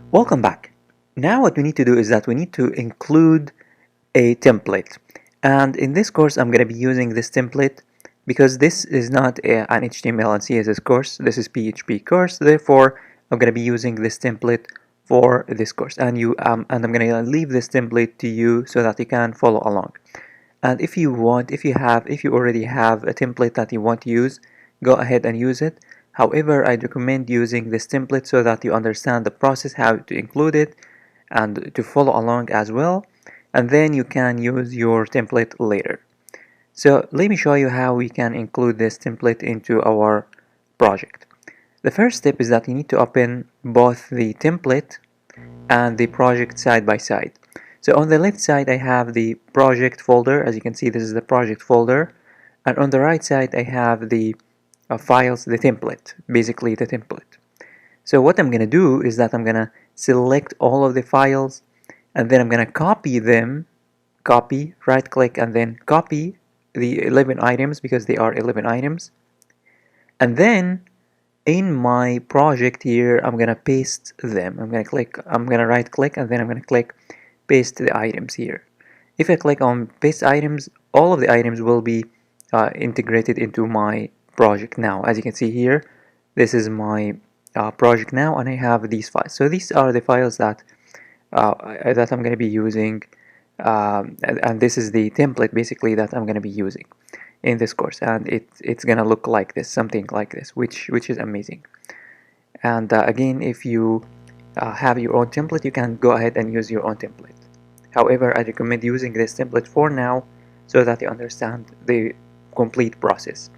Welcome back. Now what we need to do is that we need to include a template. And in this course, I'm going to be using this template because this is not an HTML and CSS course. This is PHP course. Therefore, I'm going to be using this template for this course. And I'm going to leave this template to you so that you can follow along. And if you already have a template that you want to use, go ahead and use it. However, I'd recommend using this template so that you understand the process, how to include it, and to follow along as well. And then you can use your template later. So let me show you how we can include this template into our project. The first step is that you need to open both the template and the project side by side. So on the left side I have the project folder. As you can see, this is the project folder, and on the right side I have the files, the template, basically the template. So what I'm gonna do is that I'm gonna select all of the files, and then I'm gonna copy them, right click and then copy the 11 items because they are 11 items, and then in my project here I'm gonna paste them. I'm gonna right click and then I'm gonna click paste the items here. If I click on paste items, all of the items will be integrated into my project now. As you can see here, this is my project now, and I have these files. So these are the files that I'm going to be using, and this is the template basically that I'm going to be using in this course, and it's going to look like this, something like this, which is amazing. And again, if you have your own template, you can go ahead and use your own template. However, I recommend using this template for now so that you understand the complete process.